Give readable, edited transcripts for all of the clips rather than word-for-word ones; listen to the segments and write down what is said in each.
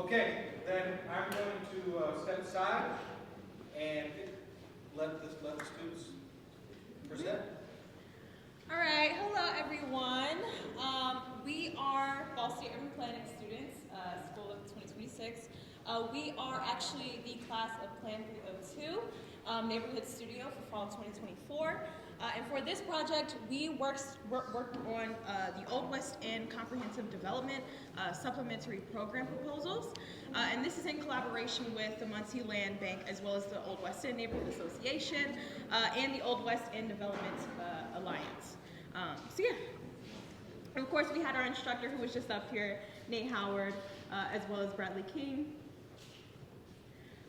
Okay, then I'm going to step aside and let the students present. All right, hello everyone. We are Fall State Urban Planning students, School of 2026. We are actually the class of Plan 302, Neighborhood Studio for Fall 2024. And for this project, we worked on the Old West End Comprehensive Development supplementary program proposals. And this is in collaboration with the Muncie Land Bank, as well as the Old West End Neighborhood Association and the Old West End Development Alliance. So yeah, and of course we had our instructor who was just up here, Nate Howard, as well as Bradley King.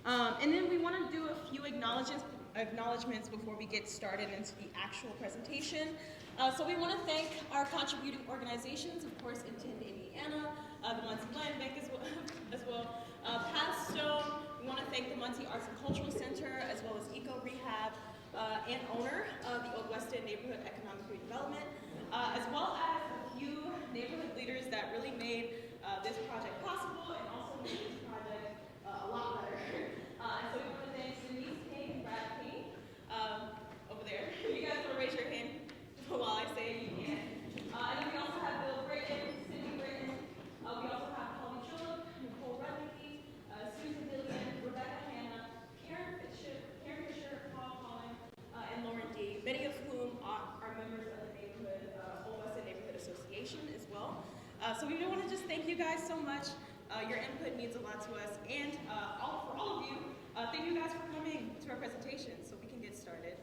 And then we want to do a few acknowledgements before we get started into the actual presentation. So we want to thank our contributing organizations, of course, Intend Indiana, the Muncie Land Bank as well, PathStone. We want to thank the Muncie Arts and Cultural Center, as well as ecoREHAB, and owner of the Old West End Neighborhood Economic Redevelopment, as well as a few neighborhood leaders that really made this project possible and also made this project a lot better. And so we want to thank Denise King and Brad King over there. You guys want to raise your hand while I say it, you can. And then we also have Bill Britton, Cindy Britton. We also have Holly Julep, Nicole Rudnicky, Susan Dillian, Rebecca Hanna, Karen Fisher, Paul Collin, and Lauren D., many of whom are members of the neighborhood, Old West End Neighborhood Association as well. So we want to just thank you guys so much. Your input means a lot to us, and for all of you, thank you guys for coming to our presentation so we can get started.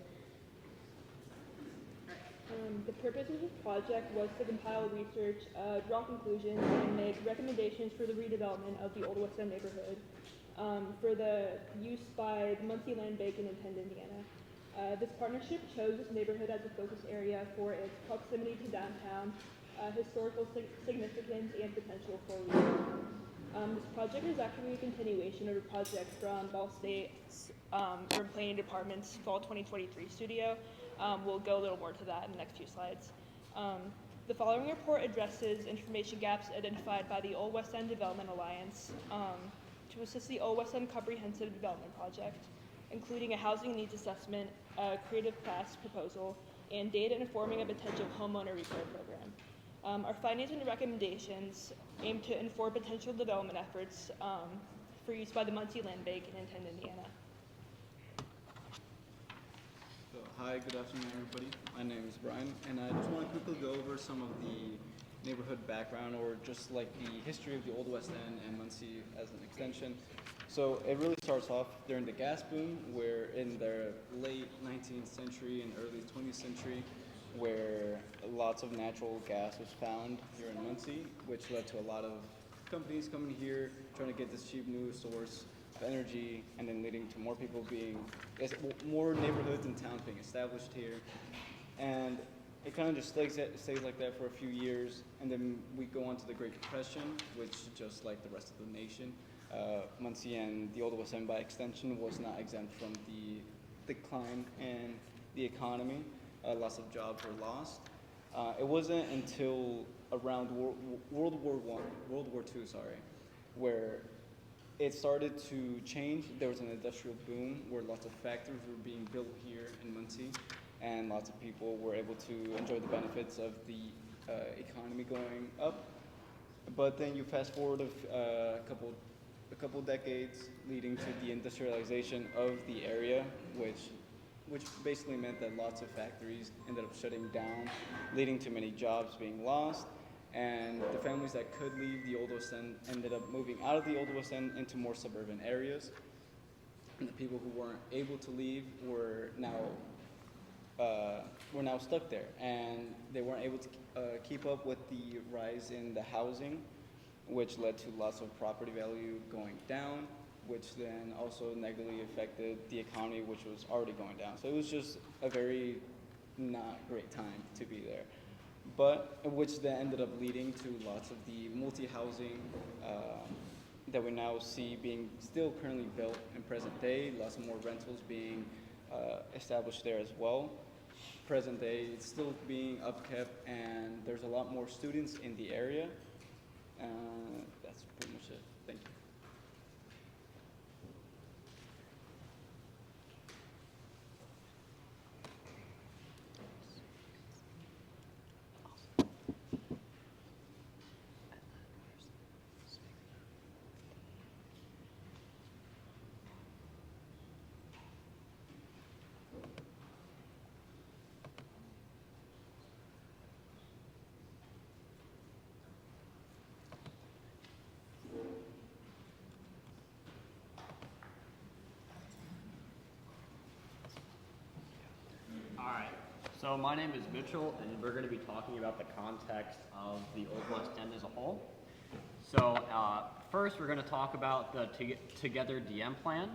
The purpose of this project was to compile research, draw conclusions, and make recommendations for the redevelopment of the Old West End neighborhood for the use by the Muncie Land Bank and Intend Indiana. This partnership chose this neighborhood as a focus area for its proximity to downtown, historical significance, and potential for redevelopment. This project is actually a continuation of a project from Ball State's Urban Planning Department's Fall 2023 studio. We'll go a little more to that in the next few slides. The following report addresses information gaps identified by the Old West End Development Alliance to assist the Old West End Comprehensive Development Project, including a housing needs assessment, a creative class proposal, and data informing a potential homeowner repair program. Our findings and recommendations aim to inform potential development efforts for use by the Muncie Land Bank and Intend Indiana. So, hi, good afternoon, everybody. My name is Brian, and I just want to quickly go over some of the neighborhood background, or just like the history of the Old West End and Muncie as an extension. So it really starts off during the gas boom, where in the late 19th century and early 20th century, where lots of natural gas was found here in Muncie, which led to a lot of companies coming here, trying to get this cheap new source of energy, and then leading to more people more neighborhoods in town being established here. And it kind of just stays like that for a few years, and then we go on to the Great Depression, which, just like the rest of the nation, Muncie and the Old West End by extension was not exempt from the decline in the economy. Lots of jobs were lost. It wasn't until around World War II, where it started to change. There was an industrial boom where lots of factories were being built here in Muncie, and lots of people were able to enjoy the benefits of the economy going up. But then you fast forward a couple decades, leading to the industrialization of the area, which basically meant that lots of factories ended up shutting down, leading to many jobs being lost, and the families that could leave the Old West End ended up moving out of the Old West End into more suburban areas. And the people who weren't able to leave were now stuck there, and they weren't able to keep up with the rise in the housing, which led to lots of property value going down, which then also negatively affected the economy, which was already going down. So it was just a very not great time to be there. But which then ended up leading to lots of the multi-housing that we now see being still currently built in present day, lots of more rentals being established there as well. Present day, it's still being upkept, and there's a lot more students in the area. That's pretty much it. Thank you. So my name is Mitchell, and we're going to be talking about the context of the Old West End as a whole. So first, we're going to talk about the Together DM Plan.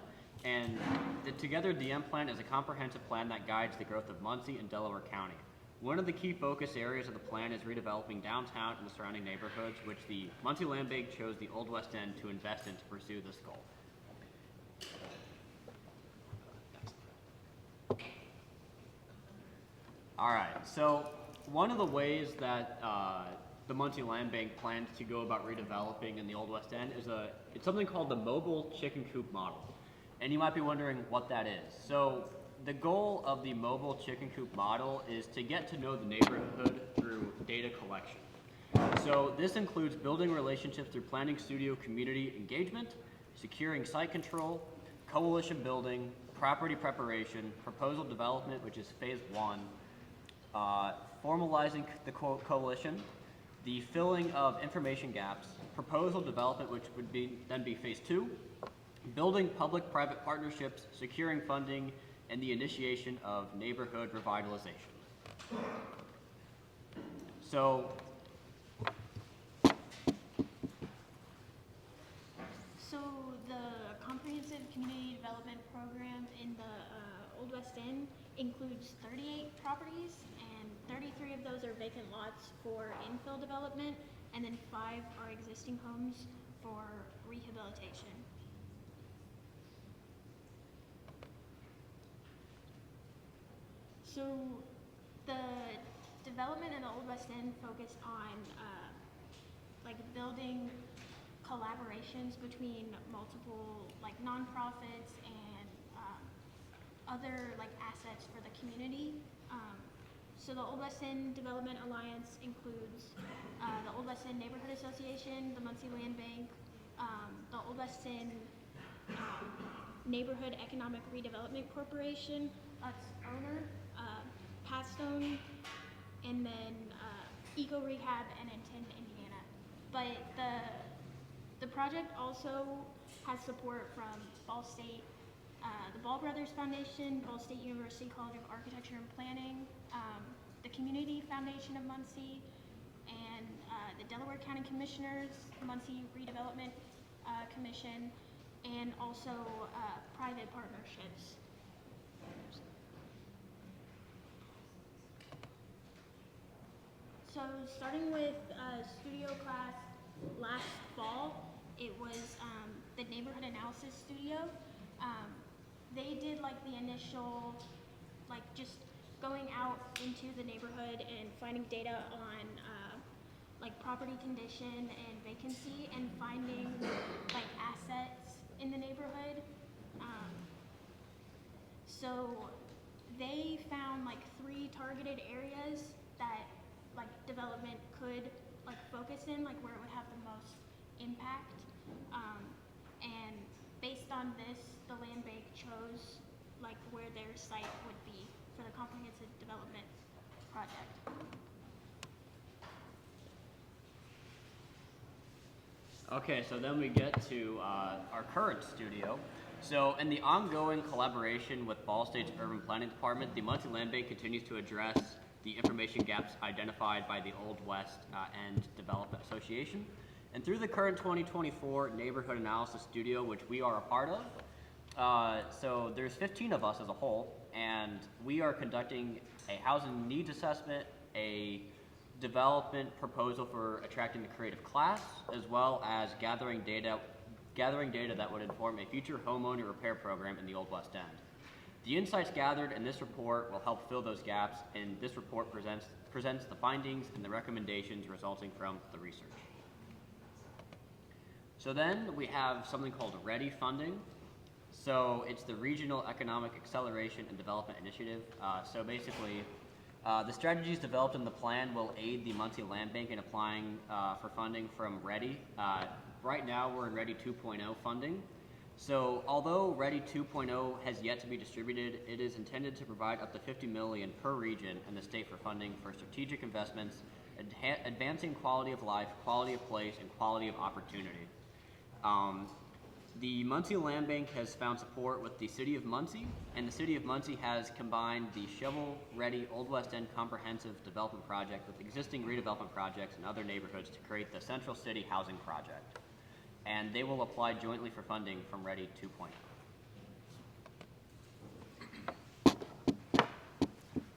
And the Together DM Plan is a comprehensive plan that guides the growth of Muncie and Delaware County. One of the key focus areas of the plan is redeveloping downtown and the surrounding neighborhoods, which the Muncie Land Bank chose the Old West End to invest in to pursue this goal. All right, so one of the ways that the Muncie Land Bank plans to go about redeveloping in the Old West End is it's something called the mobile chicken coop model. And you might be wondering what that is. So the goal of the mobile chicken coop model is to get to know the neighborhood through data collection. So this includes building relationships through planning studio community engagement, securing site control, coalition building, property preparation, proposal development, which is phase 1, formalizing the coalition, the filling of information gaps, proposal development, which would then be phase 2, building public-private partnerships, securing funding, and the initiation of neighborhood revitalization. So the comprehensive community development program in the Old West End includes 38 properties, and 33 of those are vacant lots for infill development, and then 5 are existing homes for rehabilitation. So the development in the Old West End focused on building collaborations between multiple nonprofits and other assets for the community. So the Old West End Development Alliance includes the Old West End Neighborhood Association, the Muncie Land Bank, the Old West End Neighborhood Economic Redevelopment Corporation, its owner, PathStone, and then ecoREHAB and Intent, Indiana. But the project also has support from Ball State, the Ball Brothers Foundation, Ball State University College of Architecture and Planning, the Community Foundation of Muncie, and the Delaware County Commissioners, Muncie Redevelopment Commission, and also private partnerships. So starting with studio class last fall, it was the Neighborhood Analysis Studio. They did the initial, just going out into the neighborhood and finding data on property condition and vacancy, and finding assets in the neighborhood. So they found 3 targeted areas that development could focus in, where it would have the most impact. And based on this, the land bank chose where their site would be for the comprehensive development project. Okay, so then we get to our current studio. So in the ongoing collaboration with Ball State's Urban Planning Department, the Muncie Land Bank continues to address the information gaps identified by the Old West End Development Association. And through the current 2024 Neighborhood Analysis Studio, which we are a part of, so there's 15 of us as a whole, and we are conducting a housing needs assessment, a development proposal for attracting the creative class, as well as gathering data that would inform a future homeowner repair program in the Old West End. The insights gathered in this report will help fill those gaps, and this report presents the findings and the recommendations resulting from the research. So then we have something called READY funding. So it's the Regional Economic Acceleration and Development Initiative. So basically, the strategies developed in the plan will aid the Muncie Land Bank in applying for funding from READY. Right now, we're in READY 2.0 funding. So although READY 2.0 has yet to be distributed, it is intended to provide up to $50 million per region in the state for funding for strategic investments, advancing quality of life, quality of place, and quality of opportunity. The Muncie Land Bank has found support with the City of Muncie, and the City of Muncie has combined the shovel-ready Old West End Comprehensive Development Project with existing redevelopment projects in other neighborhoods to create the Central City Housing Project. And they will apply jointly for funding from Ready 2.0.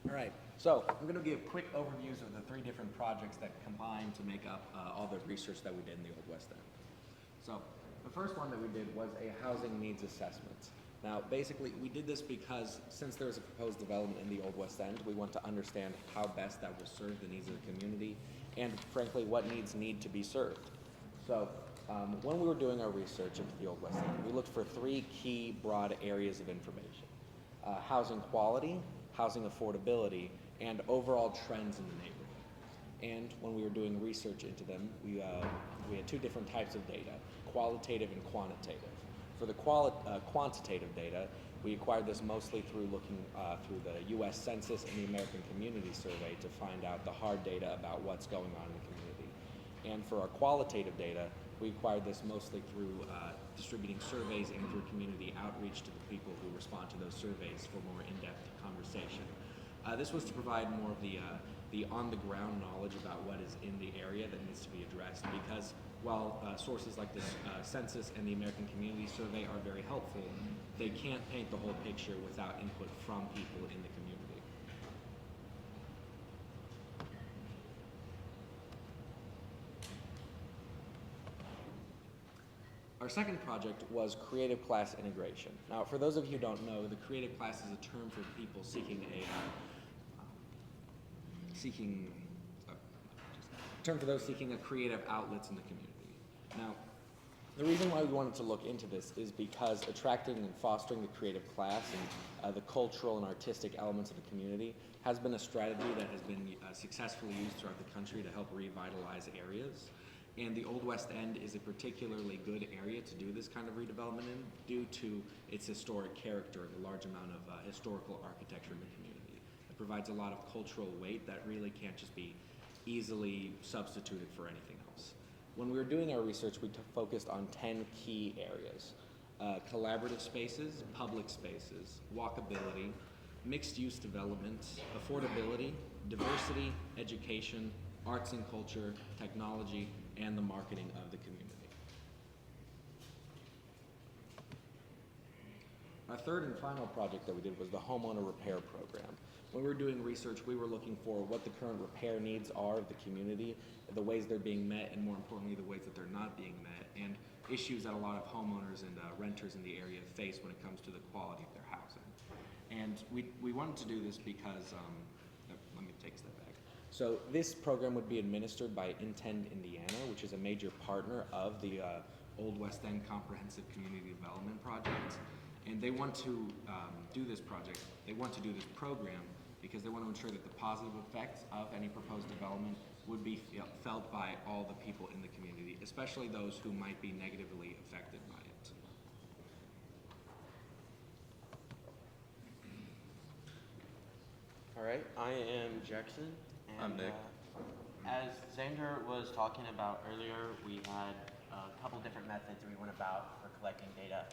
All right, so I'm going to give quick overviews of the 3 different projects that combine to make up all the research that we did in the Old West End. So the first one that we did was a housing needs assessment. Now, basically, we did this because since there is a proposed development in the Old West End, we want to understand how best that will serve the needs of the community and, frankly, what needs need to be served. So when we were doing our research into the Old West End, we looked for 3 key broad areas of information: housing quality, housing affordability, and overall trends in the neighborhood. And when we were doing research into them, we had 2 different types of data: qualitative and quantitative. For the quantitative data, we acquired this mostly through looking through the U.S. Census and the American Community Survey to find out the hard data about what's going on in the community. And for our qualitative data, we acquired this mostly through distributing surveys and through community outreach to the people who respond to those surveys for more in-depth conversation. This was to provide more of the on-the-ground knowledge about what is in the area that needs to be addressed, because while sources like the Census and the American Community Survey are very helpful, they can't paint the whole picture without input from people in the community. Our second project was creative class integration. Now, for those of you who don't know, the creative class is a term for people seeking creative outlets in the community. Now, the reason why we wanted to look into this is because attracting and fostering the creative class and the cultural and artistic elements of the community has been a strategy that has been successfully used throughout the country to help revitalize areas. And the Old West End is a particularly good area to do this kind of redevelopment in due to its historic character and the large amount of historical architecture in the community. It provides a lot of cultural weight that really can't just be easily substituted for anything else. When we were doing our research, we focused on 10 key areas: collaborative spaces, public spaces, walkability, mixed-use development, affordability, diversity, education, arts and culture, technology, and the marketing of the community. Our third and final project that we did was the homeowner repair program. When we were doing research, we were looking for what the current repair needs are of the community, the ways they're being met, and more importantly, the ways that they're not being met, and issues that a lot of homeowners and renters in the area face when it comes to the quality of their housing. And we wanted to do this because, let me take a step back. So this program would be administered by Intend Indiana, which is a major partner of the Old West End Comprehensive Community Development Project. And they want to do this project, they want to do this program because they want to ensure that the positive effects of any proposed development would be felt by all the people in the community, especially those who might be negatively affected by it. All right, I am Jackson. And, I'm Nick. As Xander was talking about earlier, we had a couple different methods we went about for collecting data,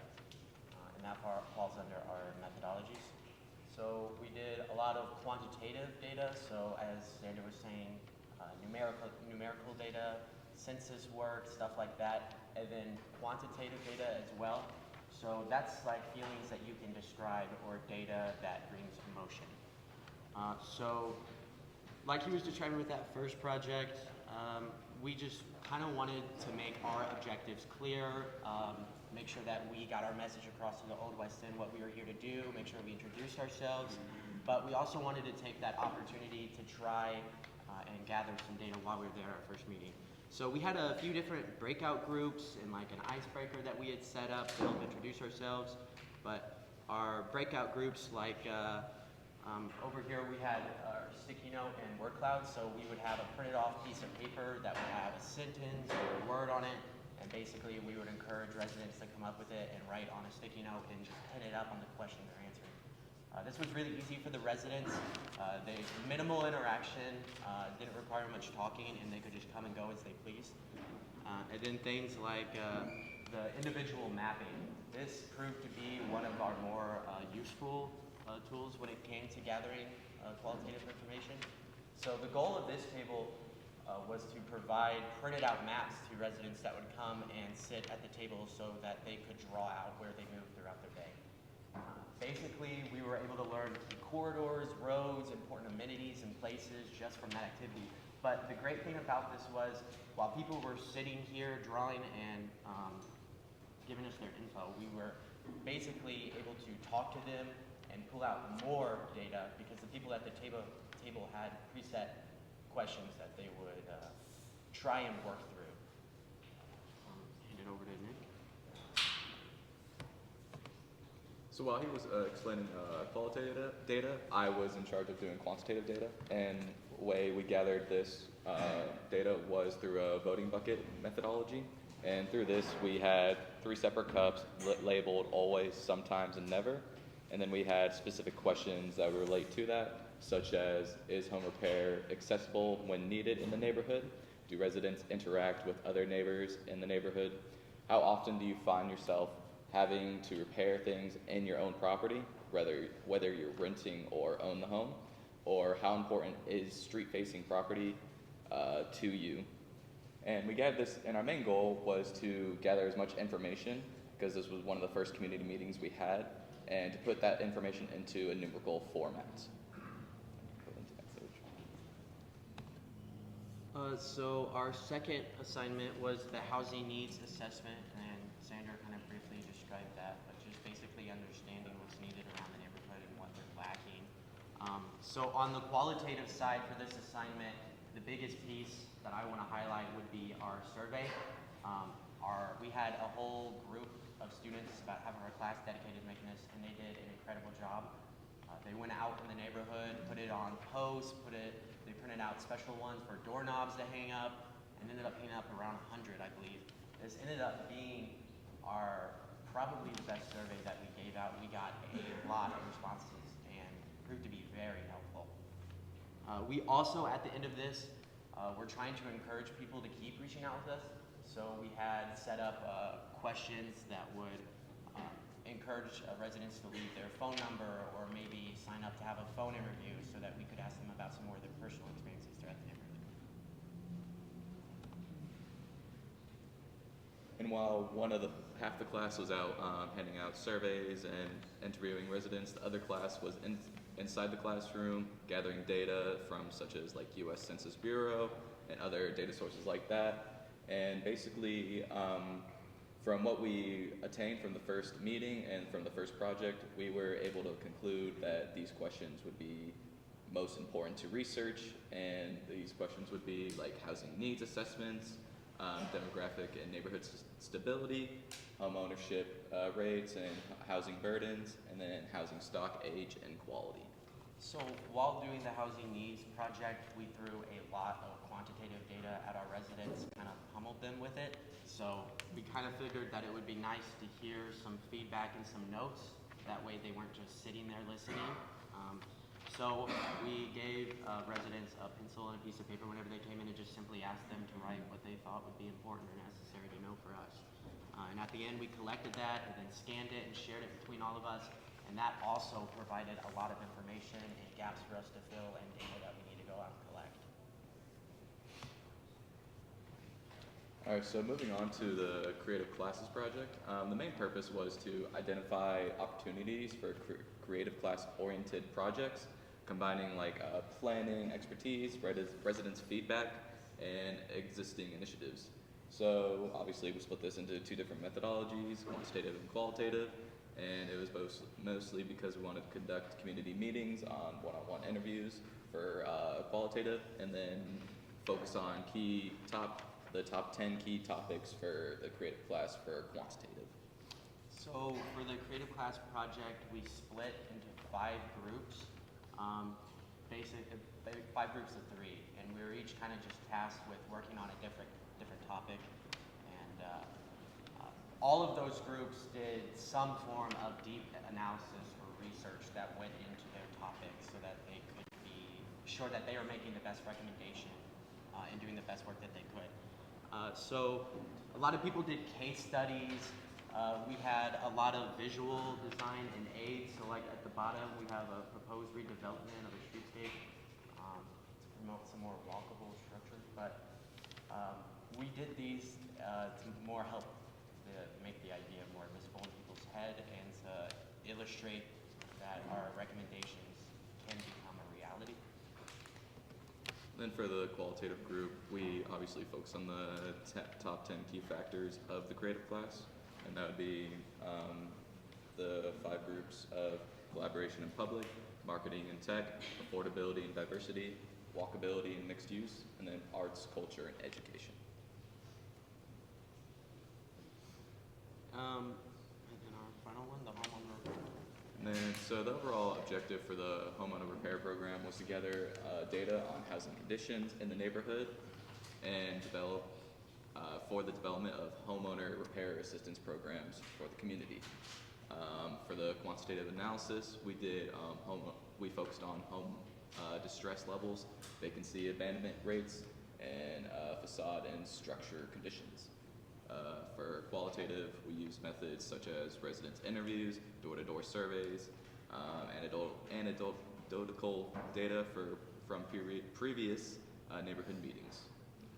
and that falls under our methodologies. So we did a lot of quantitative data, so as Xander was saying, numerical data, census work, stuff like that, and then quantitative data as well. So that's like feelings that you can describe or data that brings emotion. So like he was describing with that first project, we just kind of wanted to make our objectives clear, make sure that we got our message across to the Old West End, what we were here to do, make sure we introduced ourselves, but we also wanted to take that opportunity to try and gather some data while we were there at our first meeting. So we had a few different breakout groups and like an icebreaker that we had set up to help introduce ourselves, but our breakout groups like over here we had our sticky note and word cloud, so we would have a printed off piece of paper that would have a sentence or a word on it, and basically we would encourage residents to come up with it and write on a sticky note and just pin it up on the question they're answering. This was really easy for the residents. They minimal interaction, didn't require much talking, and they could just come and go as they pleased. And then things like the individual mapping. This proved to be one of our more useful tools when it came to gathering qualitative information. So the goal of this table was to provide printed out maps to residents that would come and sit at the table so that they could draw out where they moved throughout their day. Basically, we were able to learn key corridors, roads, important amenities and places just from that activity. But the great thing about this was, while people were sitting here drawing and giving us their info, we were basically able to talk to them and pull out more data because the people at the table had preset questions that they would try and work through. Hand it over to Nick. So while he was explaining qualitative data, I was in charge of doing quantitative data. And the way we gathered this data was through a voting bucket methodology. And through this, we had 3 separate cups labeled always, sometimes, and never. And then we had specific questions that relate to that, such as, is home repair accessible when needed in the neighborhood? Do residents interact with other neighbors in the neighborhood? How often do you find yourself having to repair things in your own property, whether you're renting or own the home? Or how important is street-facing property to you? And we gathered this, and our main goal was to gather as much information, because this was one of the first community meetings we had, and to put that information into a numerical format. So our second assignment was the housing needs assessment, and Sandra kind of briefly described that, but just basically understanding what's needed around the neighborhood and what they're lacking. So on the qualitative side for this assignment, the biggest piece that I want to highlight would be our survey. We had a whole group of students, about half of our class, dedicated to making this, and they did an incredible job. They went out in the neighborhood, put it on posts, they printed out special ones for doorknobs to hang up, and ended up hanging up around 100, I believe. This ended up being probably the best survey that we gave out. We got a lot of responses and proved to be very helpful. We also, at the end of this, we're trying to encourage people to keep reaching out with us. So we had set up questions that would encourage residents to leave their phone number or maybe sign up to have a phone interview so that we could ask them about some more of their personal experiences throughout the neighborhood. And while half the class was out handing out surveys and interviewing residents, the other class was inside the classroom gathering data from such as like U.S. Census Bureau and other data sources like that. And basically, from what we attained from the first meeting and from the first project, we were able to conclude that these questions would be most important to research, and these questions would be like housing needs assessments, demographic and neighborhood stability, home ownership rates and housing burdens, and then housing stock, age, and quality. So while doing the housing needs project, we threw a lot of quantitative data at our residents, kind of pummeled them with it. So we kind of figured that it would be nice to hear some feedback and some notes. That way they weren't just sitting there listening. So we gave residents a pencil and a piece of paper whenever they came in and just simply asked them to write what they thought would be important or necessary to know for us. And at the end, we collected that and then scanned it and shared it between all of us. And that also provided a lot of information and gaps for us to fill and data that we need to go out and collect. All right, so moving on to the Creative Classes project. The main purpose was to identify opportunities for creative class-oriented projects, combining like planning, expertise, residents' feedback, and existing initiatives. So obviously we split this into 2 different methodologies, quantitative and qualitative, and it was mostly because we wanted to conduct community meetings on one-on-one interviews for qualitative, and then focus on the top 10 key topics for the creative class for quantitative. So for the creative class project, we split into 5 groups, 5 groups of 3, and we were each kind of just tasked with working on a different topic. And all of those groups did some form of deep analysis or research that went into their topic so that they could be sure that they were making the best recommendation and doing the best work that they could. So a lot of people did case studies. We had a lot of visual design and aids. So like at the bottom, we have a proposed redevelopment of a streetscape to promote some more walkable structures. But we did these to more help to make the idea more visible in people's head and to illustrate that our recommendations can become a reality. Then for the qualitative group, we obviously focus on the top 10 key factors of the creative class, and that would be the 5 groups of collaboration in public, marketing and tech, affordability and diversity, walkability and mixed use, and then arts, culture, and education. And then our final one, the homeowner repair. And then, so the overall objective for the homeowner repair program was to gather data on housing conditions in the neighborhood and develop for the development of homeowner repair assistance programs for the community. For the quantitative analysis, we focused on home distress levels, vacancy abandonment rates, and facade and structure conditions. For qualitative, we use methods such as residence interviews, door-to-door surveys, anecdotal data from previous neighborhood meetings.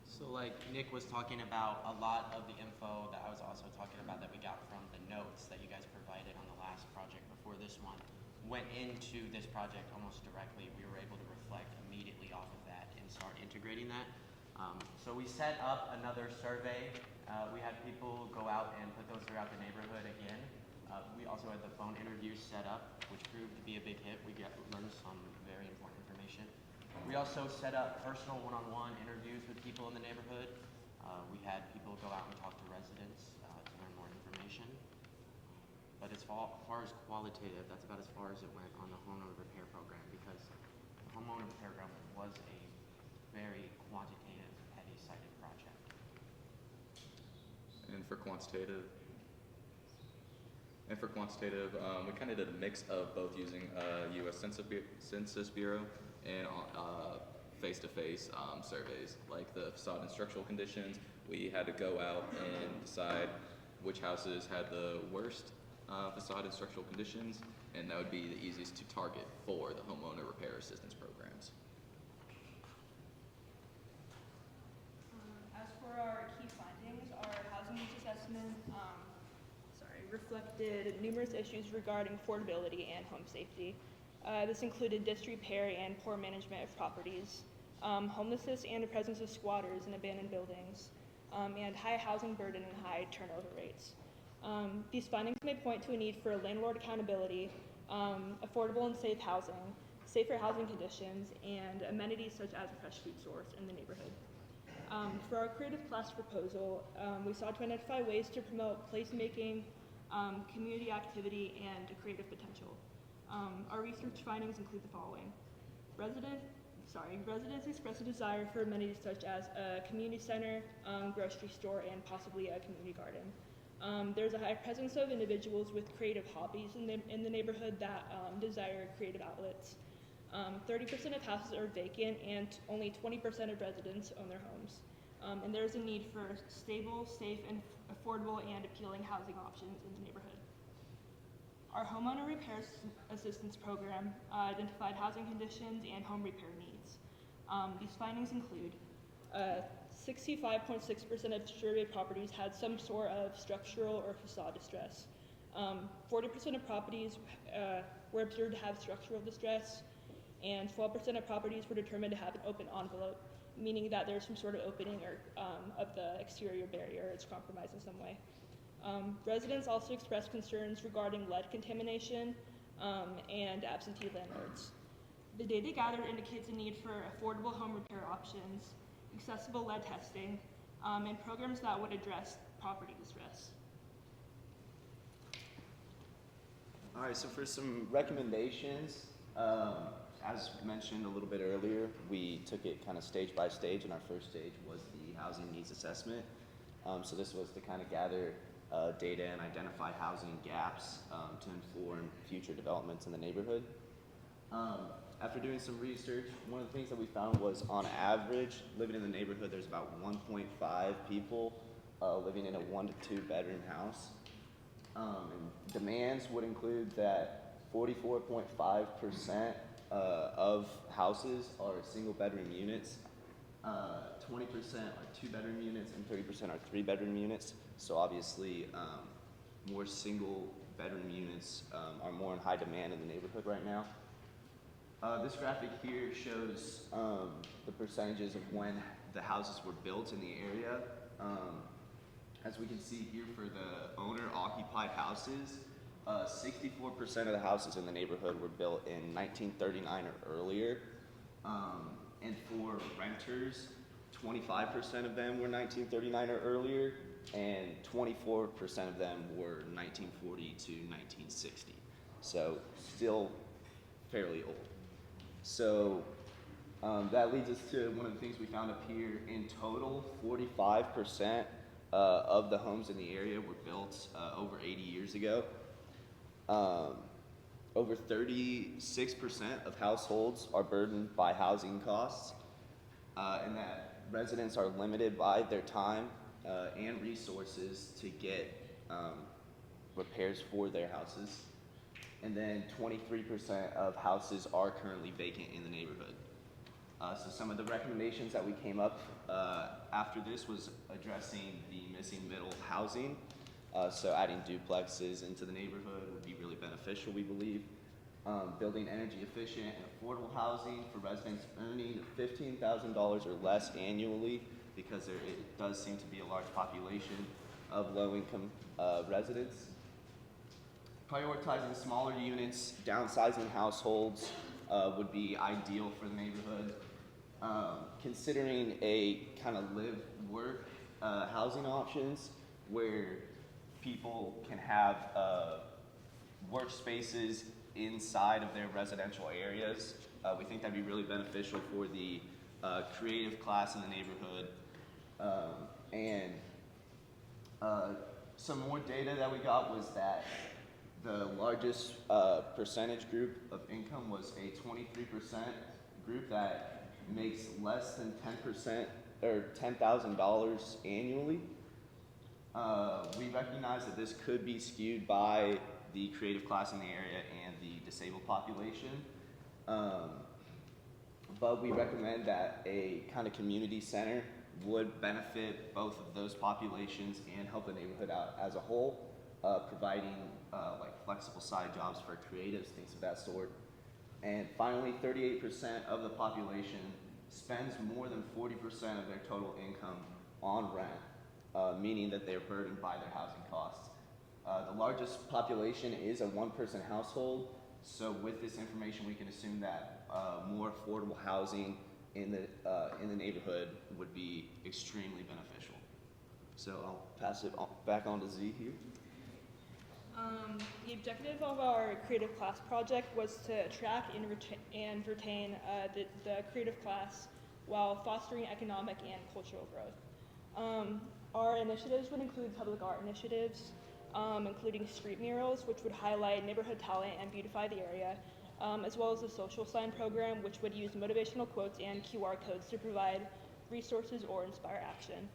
So like Nick was talking about, a lot of the info that I was also talking about that we got from the notes that you guys provided on the last project before this one went into this project almost directly. We were able to reflect immediately off of that and start integrating that. So we set up another survey. We had people go out and put those throughout the neighborhood again. We also had the phone interviews set up, which proved to be a big hit. We learned some very important information. We also set up personal one-on-one interviews with people in the neighborhood. We had people go out and talk to residents to learn more information. But as far as qualitative, that's about as far as it went on the homeowner repair program, because the homeowner repair program was a very quantitative, heavy-sided project. And for quantitative, we kind of did a mix of both using U.S. Census Bureau and face-to-face surveys, like the facade and structural conditions. We had to go out and decide which houses had the worst facade and structural conditions, and that would be the easiest to target for the homeowner repair assistance programs. As for our key findings, our housing needs assessment reflected numerous issues regarding affordability and home safety. This included disrepair and poor management of properties, homelessness and the presence of squatters in abandoned buildings, and high housing burden and high turnover rates. These findings may point to a need for landlord accountability, affordable and safe housing, safer housing conditions, and amenities such as a fresh food source in the neighborhood. For our creative class proposal, we sought to identify ways to promote placemaking, community activity, and creative potential. Our research findings include the following. Residents express a desire for amenities such as a community center, grocery store, and possibly a community garden. There's a high presence of individuals with creative hobbies in the neighborhood that desire creative outlets. 30% of houses are vacant, and only 20% of residents own their homes. And there's a need for stable, safe, and affordable and appealing housing options in the neighborhood. Our homeowner repair assistance program identified housing conditions and home repair needs. These findings include 65.6% of surveyed properties had some sort of structural or facade distress. 40% of properties were observed to have structural distress, and 12% of properties were determined to have an open envelope, meaning that there's some sort of opening or of the exterior barrier, it's compromised in some way. Residents also expressed concerns regarding lead contamination and absentee landlords. The data gathered indicates a need for affordable home repair options, accessible lead testing, and programs that would address property distress. All right, so for some recommendations, as mentioned a little bit earlier, we took it kind of stage by stage, and our first stage was the housing needs assessment. So this was to kind of gather data and identify housing gaps to inform future developments in the neighborhood. After doing some research, one of the things that we found was, on average, living in the neighborhood, there's about 1.5 people living in a 1 to 2 bedroom house. And demands would include that 44.5% of houses are single bedroom units, 20% are 2 bedroom units, and 30% are 3 bedroom units. So obviously, more single bedroom units are more in high demand in the neighborhood right now. This graphic here shows the percentages of when the houses were built in the area. As we can see here, for the owner-occupied houses, 64% of the houses in the neighborhood were built in 1939 or earlier. And for renters, 25% of them were 1939 or earlier, and 24% of them were 1940 to 1960. So still fairly old. So that leads us to one of the things we found up here. In total, 45% of the homes in the area were built over 80 years ago. Over 36% of households are burdened by housing costs, and that residents are limited by their time and resources to get repairs for their houses. And then 23% of houses are currently vacant in the neighborhood. So some of the recommendations that we came up after this was addressing the missing middle housing. So adding duplexes into the neighborhood would be really beneficial, we believe. Building energy efficient and affordable housing for residents earning $15,000 or less annually, because it does seem to be a large population of low-income residents. Prioritizing smaller units, downsizing households would be ideal for the neighborhood. Considering a kind of live-work housing options where people can have workspaces inside of their residential areas. We think that'd be really beneficial for the creative class in the neighborhood. And some more data that we got was that the largest percentage group of income was a 23% group that makes less than 10% or $10,000 annually. We recognize that this could be skewed by the creative class in the area and the disabled population. But we recommend that a kind of community center would benefit both of those populations and help the neighborhood out as a whole, providing like flexible side jobs for creatives, things of that sort. And finally, 38% of the population spends more than 40% of their total income on rent, meaning that they're burdened by their housing costs. The largest population is a one-person household, so with this information we can assume that more affordable housing in the neighborhood would be extremely beneficial. So I'll pass it back on to Z here. The objective of our creative class project was to attract and retain the creative class while fostering economic and cultural growth. Our initiatives would include public art initiatives, including street murals, which would highlight neighborhood talent and beautify the area, as well as a social sign program, which would use motivational quotes and QR codes to provide resources or inspire action.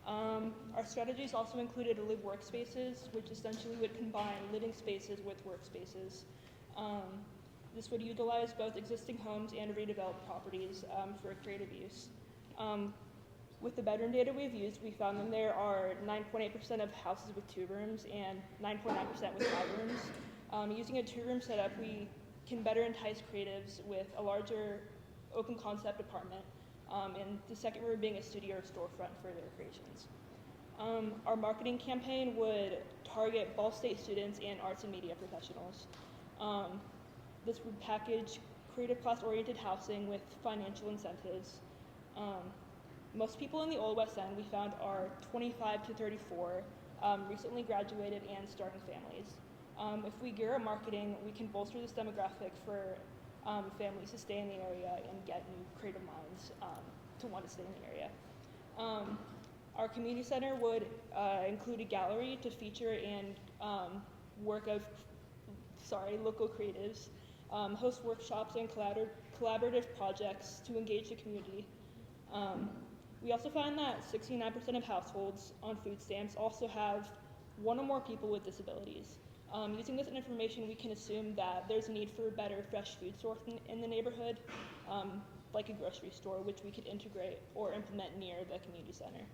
Our strategies also included live workspaces, which essentially would combine living spaces with workspaces. This would utilize both existing homes and redeveloped properties for creative use. With the bedroom data we've used, we found that there are 9.8% of houses with 2 rooms and 9.9% with 5 rooms. Using a 2-room setup, we can better entice creatives with a larger open concept apartment, and the second room being a studio or storefront for their creations. Our marketing campaign would target Ball State students and arts and media professionals. This would package creative class-oriented housing with financial incentives. Most people in the Old West End, we found, are 25 to 34, recently graduated and starting families. If we gear our marketing, we can bolster this demographic for families to stay in the area and get new creative minds to want to stay in the area. Our community center would include a gallery to feature and work of local creatives, host workshops and collaborative projects to engage the community. We also find that 69% of households on food stamps also have one or more people with disabilities. Using this information, we can assume that there's a need for better fresh food source in the neighborhood, like a grocery store, which we could integrate or implement near the community center.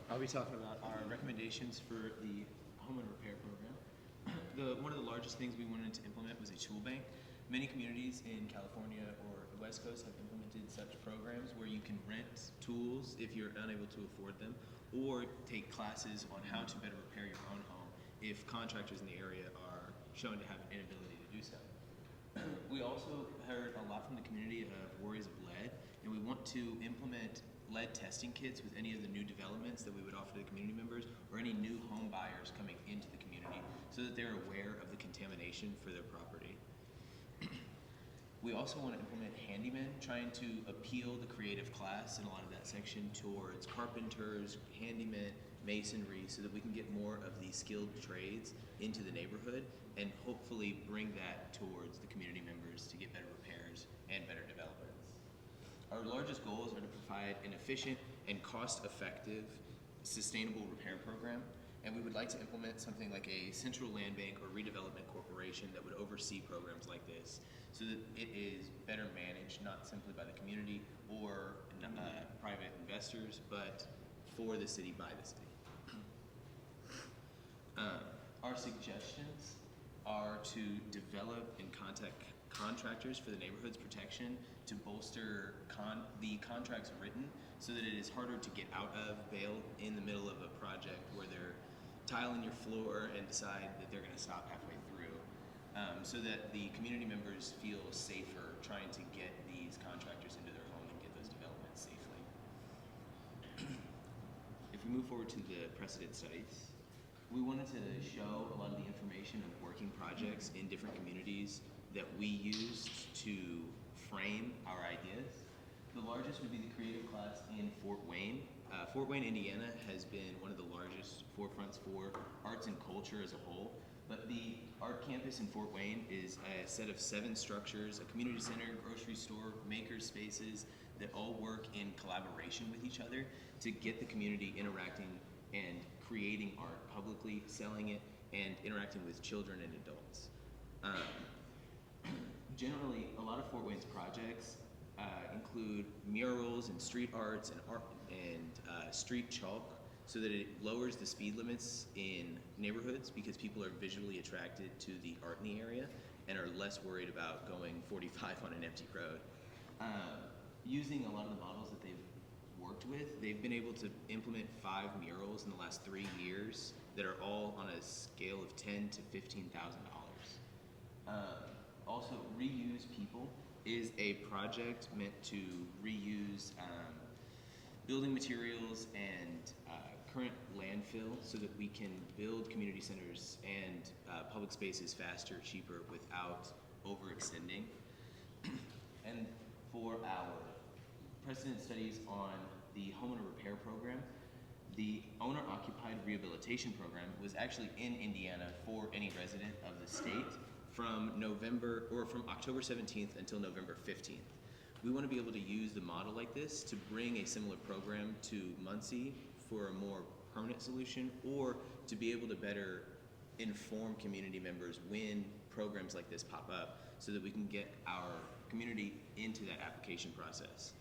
I'll be talking about our recommendations for the home and repair program. One of the largest things we wanted to implement was a tool bank. Many communities in California or the West Coast have implemented such programs where you can rent tools if you're unable to afford them, or take classes on how to better repair your own home if contractors in the area are shown to have an inability to do so. We also heard a lot from the community of worries of lead, and we want to implement lead testing kits with any of the new developments that we would offer to the community members or any new home buyers coming into the community so that they're aware of the contamination for their property. We also want to implement handyman, trying to appeal the creative class in a lot of that section towards carpenters, handyman, masonry, so that we can get more of these skilled trades into the neighborhood and hopefully bring that towards the community members to get better repairs and better developments. Our largest goals are to provide an efficient and cost-effective sustainable repair program, and we would like to implement something like a central land bank or redevelopment corporation that would oversee programs like this so that it is better managed, not simply by the community or private investors, but for the city, by the city. Our suggestions are to develop and contact contractors for the neighborhood's protection to bolster the contracts written so that it is harder to get out of bail in the middle of a project where they're tiling your floor and decide that they're going to stop halfway through, so that the community members feel safer trying to get these contractors into their home and get those developments safely. If we move forward to the precedent studies, we wanted to show a lot of the information of working projects in different communities that we used to frame our ideas. The largest would be the creative class in Fort Wayne. Fort Wayne, Indiana has been one of the largest forefronts for arts and culture as a whole, but the art campus in Fort Wayne is a set of 7 structures, a community center, grocery store, maker spaces that all work in collaboration with each other to get the community interacting and creating art publicly, selling it, and interacting with children and adults. Generally, a lot of Fort Wayne's projects include murals and street arts and art and street chalk so that it lowers the speed limits in neighborhoods because people are visually attracted to the art in the area and are less worried about going 45 on an empty road. Using a lot of the models that they've worked with, they've been able to implement 5 murals in the last 3 years that are all on a scale of $10,000 to $15,000. Also, Reuse People is a project meant to reuse building materials and current landfill so that we can build community centers and public spaces faster, cheaper, without overextending. And for our precedent studies on the homeowner repair program, the owner-occupied rehabilitation program was actually in Indiana for any resident of the state from October 17th until November 15th. We want to be able to use the model like this to bring a similar program to Muncie for a more permanent solution, or to be able to better inform community members when programs like this pop up so that we can get our community into that application process.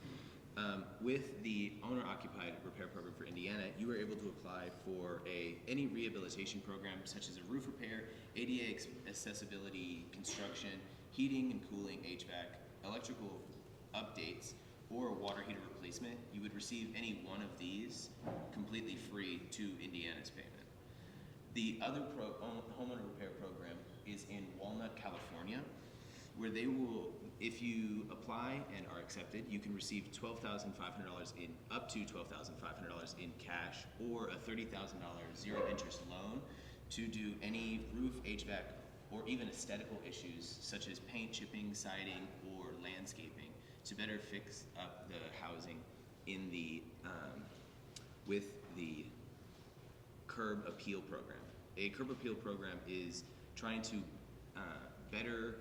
With the owner-occupied repair program for Indiana, you were able to apply for any rehabilitation program such as a roof repair, ADA accessibility construction, heating and cooling, HVAC, electrical updates, or a water heater replacement. You would receive any one of these completely free to Indiana's payment. The other homeowner repair program is in Walnut, California, where they will, if you apply and are accepted, you can receive $12,500 up to $12,500 in cash or a $30,000 zero interest loan to do any roof, HVAC, or even aesthetical issues such as paint, chipping, siding, or landscaping to better fix up the housing in the with the curb appeal program. a curb appeal program is trying to better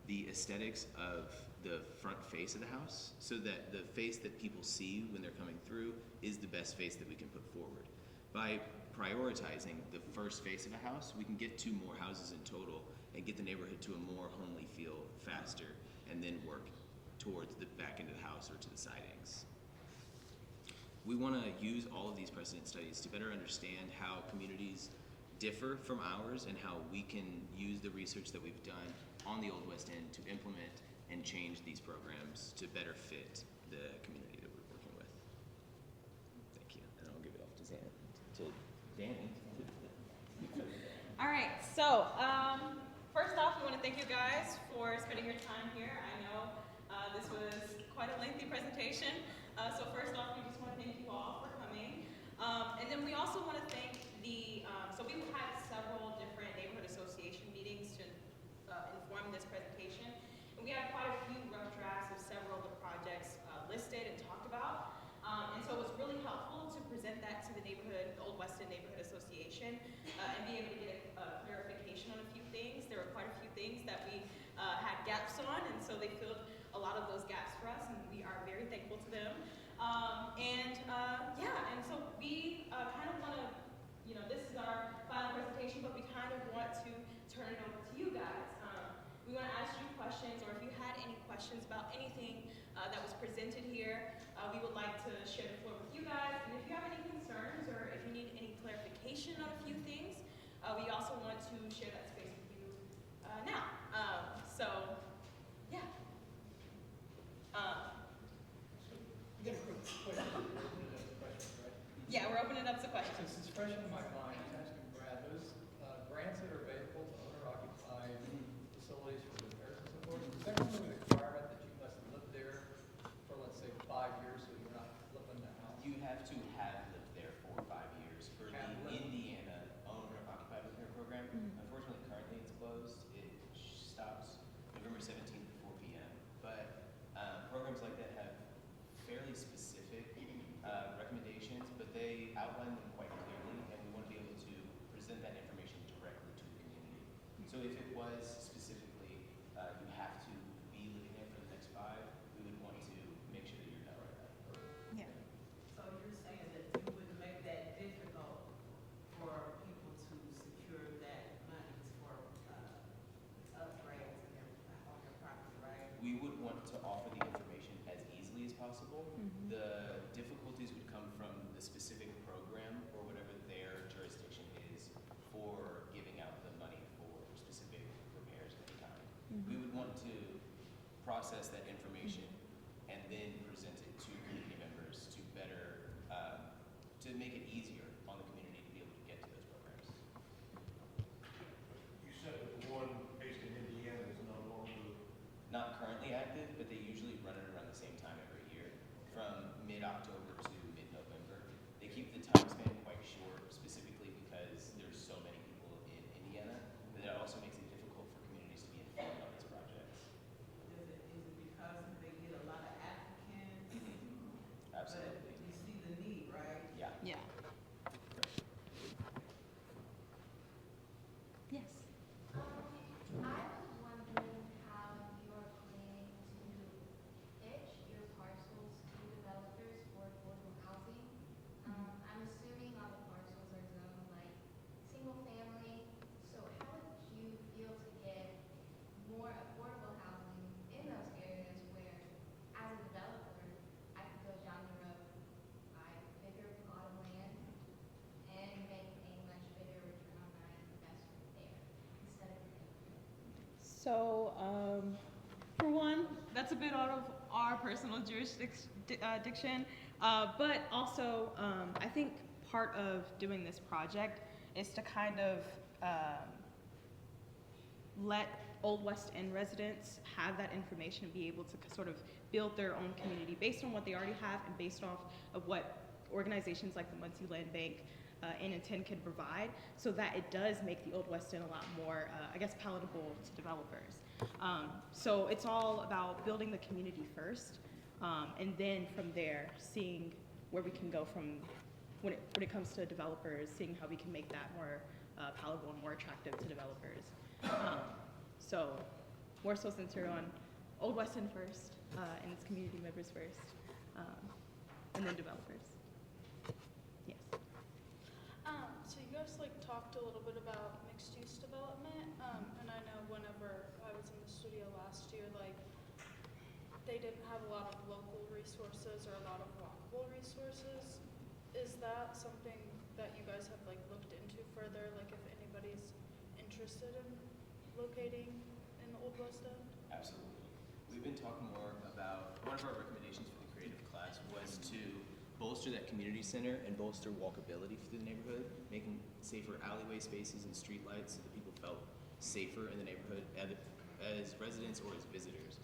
the aesthetics of the front face of the house so that the face that people see when they're coming through is the best face that we can put forward. By prioritizing the first face of a house, we can get 2 more houses in total and get the neighborhood to a more homely feel faster, and then work towards the back end of the house or to the sidings. We want to use all of these precedent studies to better understand how communities differ from ours and how we can use the research that we've done on the Old West End to implement and change these programs to better fit the community that we're working with. Thank you. And I'll give it off to Danny. All right, so first off, we want to thank you guys for spending your time here. I know this was quite a lengthy presentation, so first off, we just want to thank you all for coming. And then we also want to thank so we've had several different neighborhood association meetings to inform this presentation. And we had quite a few rough drafts of several of the projects listed and talked about. And so it was really helpful to present that to the Old West End Neighborhood Association and be able to get a clarification on a few things. There were quite a few things that we had gaps on, and so they filled a lot of those gaps for us, and we are very thankful to them. And so we kind of want to, this is our final presentation, but we kind of want to turn it over to you guys. We want to ask you questions, or if you had any questions about anything that was presented here, we would like to share the floor with you guys. And if you have any concerns, or if you need any clarification on a few things, we also want to share that space with you now. Yeah, we're opening it up to questions. Since it's fresh in my mind, I was asking Brad, those grants that are available to owner-occupied facilities for repairs and so forth, is that really a requirement that you must live there for, let's say, 5 years, so you're not flipping the house? You have to have lived there for 5 years. For the Indiana owner-occupied repair program, unfortunately, currently it's closed. It stops November 17th at 4 p.m. But programs like that have fairly specific recommendations, but they outline them quite clearly, and we want to be able to present that information directly to the community. So if it was specifically, you have to be living there for the next 5, we would want to make sure that you're not right. Yeah. So you're saying that you would make that difficult for people to secure that money for upgrades and everything on their property, right? We would want to offer the information as easily as possible. The difficulties would come from the specific program or whatever their jurisdiction is for giving out the money for specific repairs of any kind. We would want to process that information and then present it to community members to better, to make it easier on the community to be able to get to those programs. You said that the one based in Indiana is no longer. Not currently active, but they usually run it around the same time every year, from mid-October to mid-November. They keep the time span quite short, specifically because there's so many people in Indiana, but that also makes it difficult for communities to be informed on these projects. Is it because they get a lot of applicants? Absolutely. But you see the need, right? Yeah. Yeah. Yes. I was wondering how you're planning to pitch your parcels to developers for affordable housing. I'm assuming all the parcels are zoned like single family. So how would you feel to get more affordable housing in those areas where, as a developer, I could go down the road, buy a bigger plot of land, and make a much bigger return on my investment there instead of So, for one, that's a bit out of our personal jurisdiction, but also, I think part of doing this project is to kind of let Old West End residents have that information and be able to sort of build their own community based on what they already have and based off of what organizations like the Muncie Land Bank and Intent can provide, so that it does make the Old West End a lot more, palatable to developers. So it's all about building the community first, and then from there, seeing where we can go from when it comes to developers, seeing how we can make that more palatable and more attractive to developers. So more so centered on Old West End first, and its community members first, and then developers. Yes. So you guys talked a little bit about mixed use development, and I know whenever I was in the studio last year, they didn't have a lot of local resources or a lot of walkable resources. Is that something that you guys have looked into further, if anybody's interested in locating in the Old West End? Absolutely. We've been talking more about, one of our recommendations for the creative class was to bolster that community center and bolster walkability for the neighborhood, making safer alleyway spaces and streetlights so that people felt safer in the neighborhood as residents or as visitors,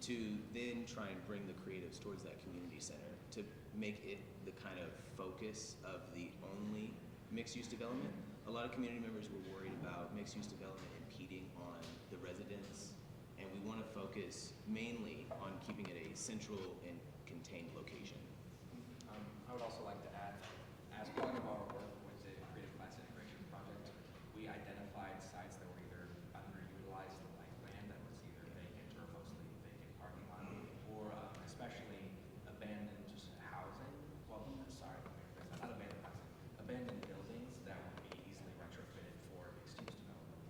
to then try and bring the creatives towards that community center to make it the kind of focus of the only mixed-use development. A lot of community members were worried about mixed-use development impeding on the residents, and we want to focus mainly on keeping it a central and contained location. I would also like to add, as part of our work with the Creative Class Integration Project, we identified sites that were either underutilized, like land that was either vacant or mostly vacant parking lot, or especially abandoned just housing. Well, sorry, not abandoned housing, abandoned buildings that would be easily retrofitted for mixed-use development.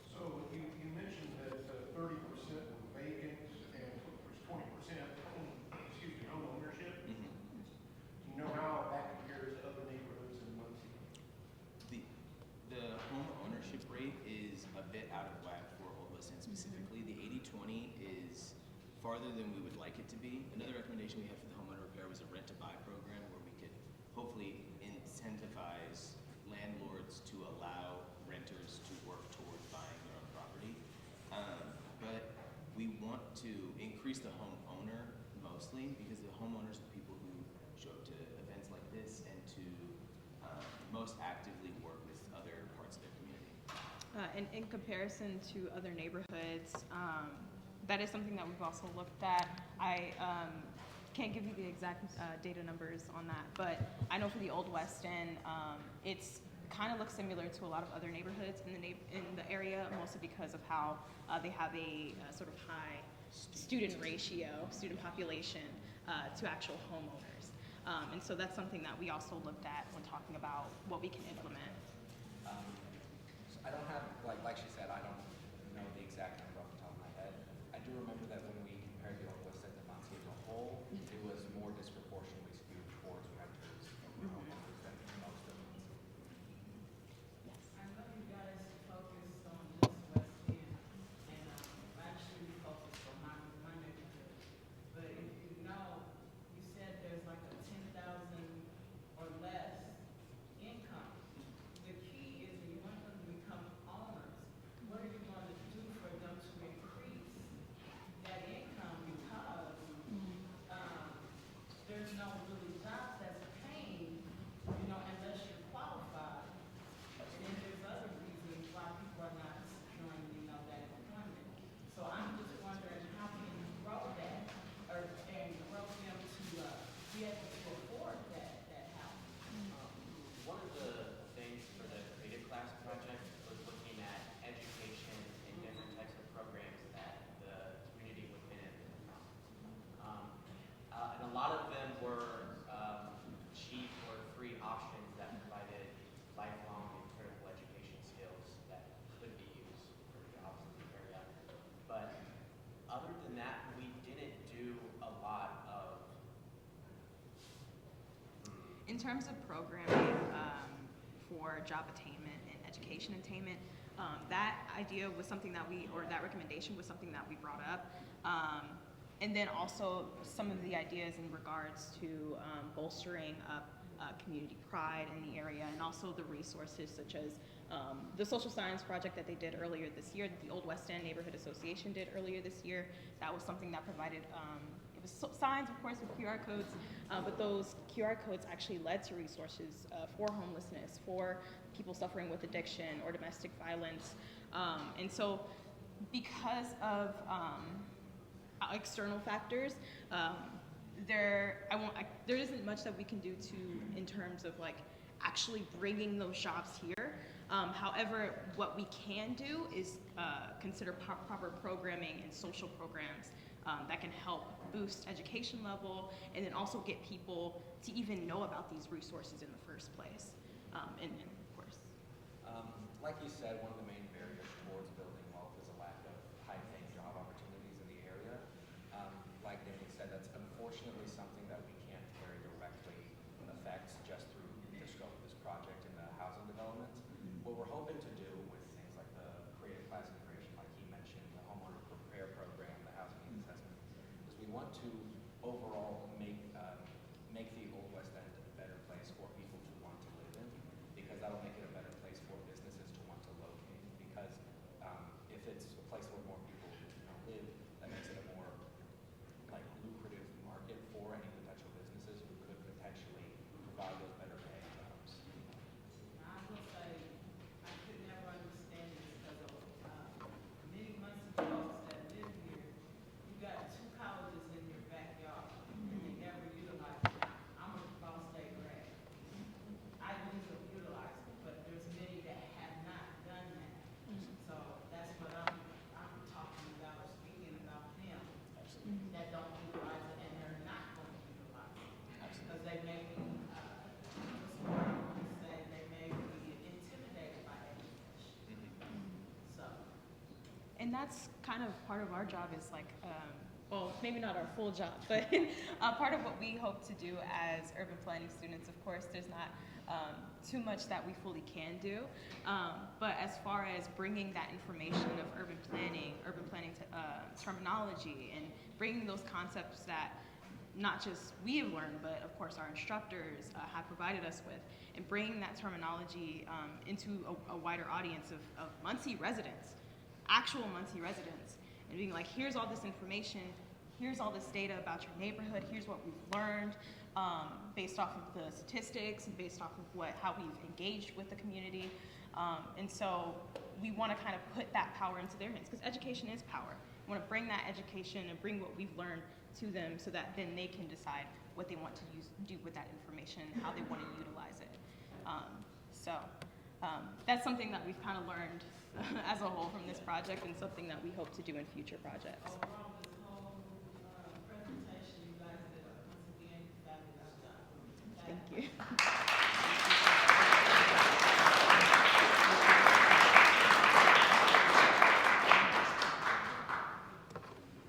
So you mentioned that 30% were vacant and there's 20% home ownership. Do you know how that compares to other neighborhoods in Muncie? The home ownership rate is a bit out of whack for Old West End specifically. The 80-20 is farther than we would like it to be. Another recommendation we had for the homeowner repair was a rent-to-buy program where we could hopefully incentivize landlords to allow renters to work towards buying their own property. But we want to increase the homeowner mostly because the homeowners are people who show up to events like this and to most actively work with other parts of their community. In comparison to other neighborhoods, that is something that we've also looked at. I can't give you the exact data numbers on that, but I know for the Old West End, it's kind of looks similar to a lot of other neighborhoods in the area, mostly because of how they have a sort of high student population to actual homeowners. And so that's something that we also looked at when talking about what we can implement. So I don't have, like she said, I don't know the exact number off the top of my head. I do remember that when we compared the Old West End to Muncie as a whole, it was more disproportionately skewed towards renters and homeowners than most of Muncie. I know you guys focused on just West End, and actually we focused on my neighborhood. But if you know, you said there's a 10,000 or less income. The key is you want them to become owners. What are you going to do for them to increase that income? Because there's no really jobs that's paying, unless you're qualified. And then there's other reasons why people are not securing, that employment. So I'm just wondering how can you grow that, and grow them to be able to afford that house? One of the things for the creative class project was looking at education and different types of programs that the community would benefit from. And a lot of them were cheap or free options that provided lifelong and critical education skills that could be used for jobs in the area. But other than that, we didn't do a lot of In terms of programming for job attainment and education attainment, that idea was something that that recommendation was something that we brought up. And then also some of the ideas in regards to bolstering up community pride in the area, and also the resources such as the social science project that they did earlier this year, that the Old West End Neighborhood Association did earlier this year. That was something that provided, it was signs, of course, with QR codes, but those QR codes actually led to resources for homelessness, for people suffering with addiction or domestic violence. And so because of external factors, there isn't much that we can do in terms of like actually bringing those jobs here. However, what we can do is consider proper programming and social programs that can help boost education level and then also get people to even know about these resources in the first place. And of course. Like you said, one of the main barriers towards building wealth is a lack of high-paying job opportunities in the area. Like Danny said, that's unfortunately something that we can't very directly affect just through the scope of this project in the housing development. What we're hoping to do with things like the creative class integration, like he mentioned, the homeowner prepare program, the housing needs assessment, is we want to overall make the Old West End a better place for people to want to live in, because that'll make it a better place for businesses to want to locate. Because if it's a place where more people live, that makes it a more lucrative market for any potential businesses who could potentially provide those better paying jobs. I will say, I could never understand this because of many Muncie folks that live here. You got 2 colleges in your backyard, and they never utilize it. I'm a Ball State grad. I utilize it, but there's many that have not done that. So that's what I'm talking about or speaking about them that don't utilize it, and they're not going to utilize it because they may be. They may be intimidated by education. So. And that's kind of part of our job is like, well, maybe not our full job, but part of what we hope to do as urban planning students. Of course, there's not too much that we fully can do, but as far as bringing that information of urban planning terminology, and bringing those concepts that not just we have learned, but of course our instructors have provided us with, and bringing that terminology into a wider audience of Muncie residents, actual Muncie residents, and being like, here's all this information, here's all this data about your neighborhood, here's what we've learned based off of the statistics and based off of how we've engaged with the community. And so we want to kind of put that power into their hands, because education is power. We want to bring that education and bring what we've learned to them so that then they can decide what they want to do with that information, how they want to utilize it. That's something that we've kind of learned as a whole from this project, and something that we hope to do in future projects. Overall, this whole presentation, you guys did once again fabulous job. Thank you.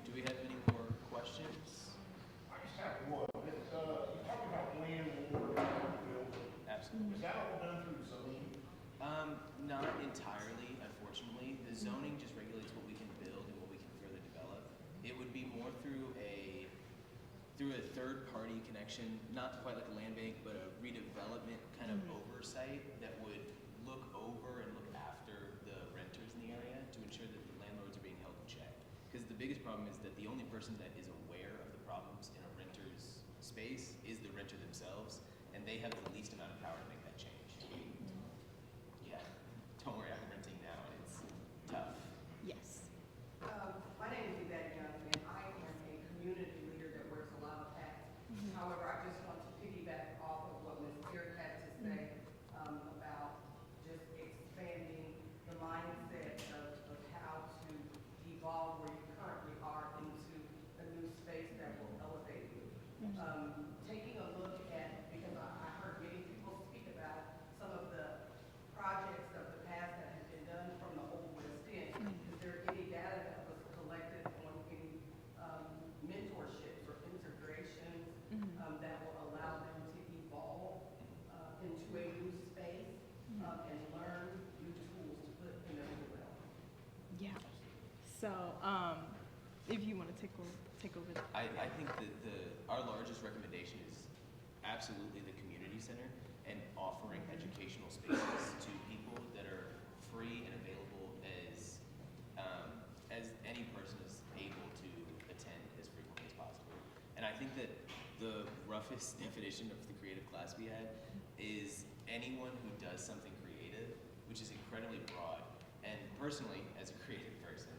Do we have any more questions? I just have one. It's, you talk about landlord building. Absolutely. Is that all done through zoning? Not entirely, unfortunately. The zoning just regulates what we can build and what we can further develop. It would be more through a third-party connection, not quite like a land bank, but a redevelopment kind of oversight that would look over and look after the renters in the area to ensure that the landlords are being held in check. Because the biggest problem is that the only person that is aware of the problems in a renter's space is the renter themselves, and they have the least amount of power to make that change. Yeah, don't worry, I'm renting now, and it's tough. Yes. My name is Yvette Young, and I am a community leader that wears a lot of hats. However, I just want to piggyback off of what Ms. Eric had to say about just expanding the mindset of how to evolve where you currently are into a new space that will elevate you. Taking a look at, because I heard many people speak about some of the projects of the past that have been done from the Old West End. Is there any data that was collected on any mentorships or integrations that will allow them to evolve into a new space and learn new tools to put in their development? Yeah. So, if you want to take over. I think that our largest recommendation is absolutely the community center and offering educational spaces to people that are free and available as any person is able to attend as frequently as possible. And I think that the roughest definition of the creative class we had is anyone who does something creative, which is incredibly broad. And personally, as a creative person,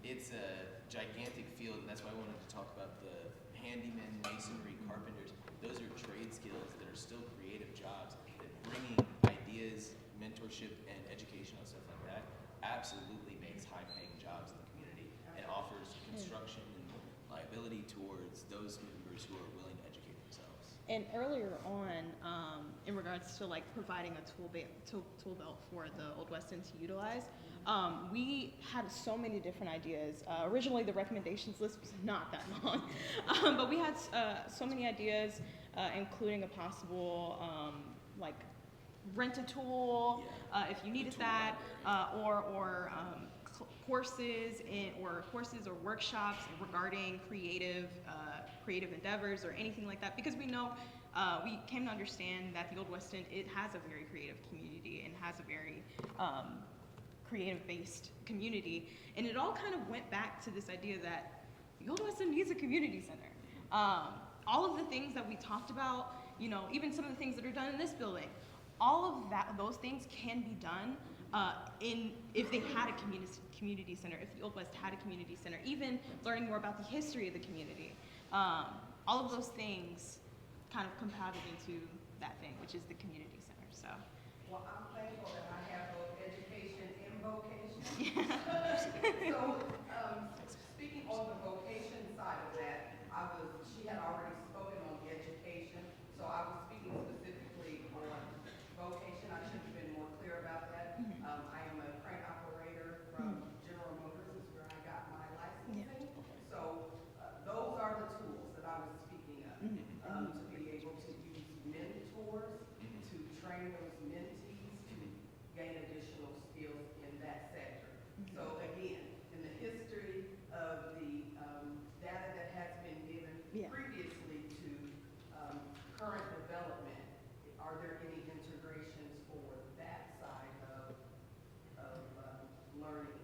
it's a gigantic field, and that's why I wanted to talk about the handymen, masonry, carpenters. Those are trade skills that are still creative jobs that bringing ideas, mentorship, and educational stuff like that absolutely makes high-paying jobs in the community and offers construction and liability towards those members who are willing to educate themselves. And earlier on, in regards to like providing a tool belt for the Old West End to utilize, we had so many different ideas. Originally, the recommendations list was not that long, but we had so many ideas, including a possible like rent a tool if you needed that, or courses or workshops regarding creative endeavors or anything like that, because we know we came to understand that the Old West End, it has a very creative community and has a very creative-based community, and it all kind of went back to this idea that the Old West End needs a community center. All of the things that we talked about, you know, even some of the things that are done in this building, all of those things can be done if they had a community center, if the Old West had a community center, even learning more about the history of the community. All of those things kind of compounded into that thing, which is the community center. So. Well, I'm thankful that I have both education and vocation. So, speaking on the vocation side of that, she had already spoken on the education, so I was speaking specifically on vocation. I should have been more clear about that. I am a crane operator from General Motors, is where I got my licensing. So, those are the tools that I was speaking of, to be able to use mentors, to train those mentees, to gain additional skills in that sector. So again, in the history of the data that has been given previously to current development, are there any integrations for that side of learning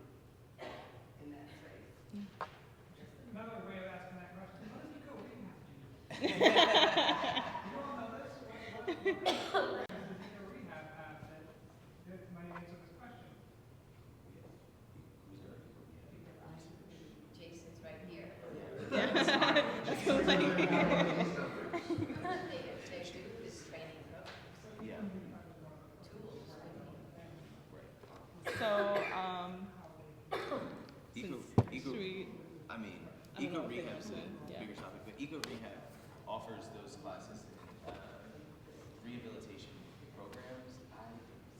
in that space? Another way of asking that question, what does ecoREHAB do? You all know this? What programs does ecoREHAB have that might answer this question? Jason's right here. That's so funny. They do is training programs. Yeah. Tools. So, ecoREHAB's a bigger topic, but ecoREHAB offers those classes in rehabilitation programs.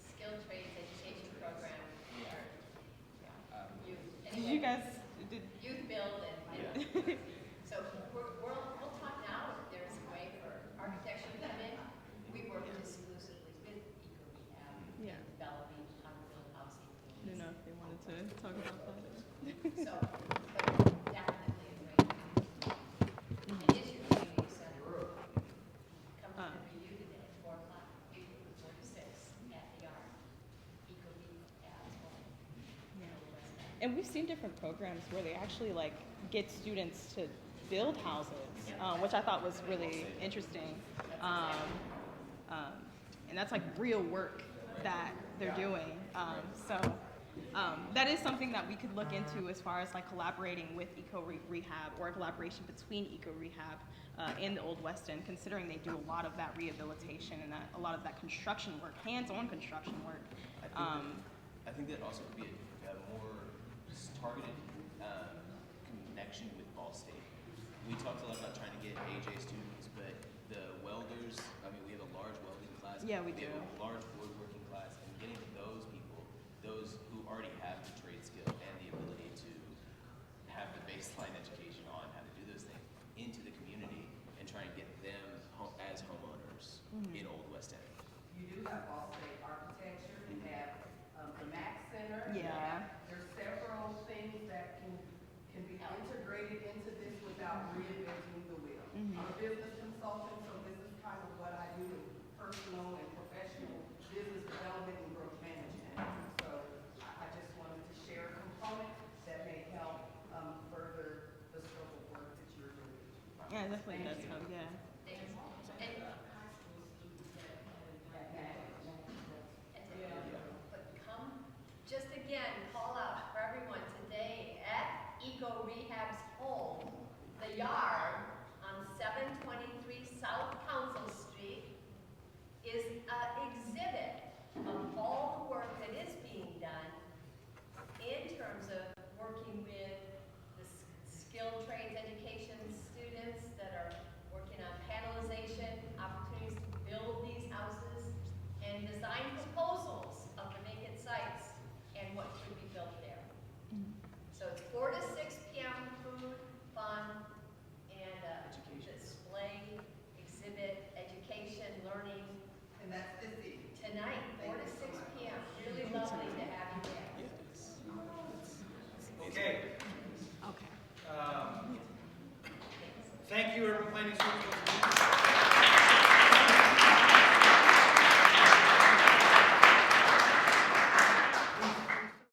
Skilled trades education program. Youth. Did you guys did? Youth build and so we'll talk now if there's a way for architecture to come in. We work exclusively with ecoREHAB in developing how to build housing. I don't know if they wanted to talk about that. So, but definitely a great It is your community center. Come to the review today at 4 o'clock, April 46th at the Yard. ecoREHAB. And we've seen different programs where they actually like get students to build houses, which I thought was really interesting. And that's like real work that they're doing. So that is something that we could look into as far as like collaborating with ecoREHAB or a collaboration between ecoREHAB and the Old West End, considering they do a lot of that rehabilitation and a lot of that construction work, hands-on construction work. I think that also could be a more targeted connection with Ball State. We talked a lot about trying to get AJ students, but the welders, I mean, we have a large welding class. Yeah, we do. have a large woodworking class, and getting those people, those who already have the trade skill and the ability to have the baseline education on how to do those things into the community and try and get them as homeowners in Old West End. You do have Ball State architecture, you have the Mac Center. Yeah. There's several things that can be integrated into this without reinventing the wheel. I'm a business consultant, so this is kind of what I do in personal and professional business development and growth management. So I just wanted to share a component that may help further the scope of work that you're doing. Yeah, definitely does help. Yeah. But come, just again, call out for everyone today at ecoREHAB's home, the Yard, on is an exhibit of all the work that is being done in terms of working with the skilled trades education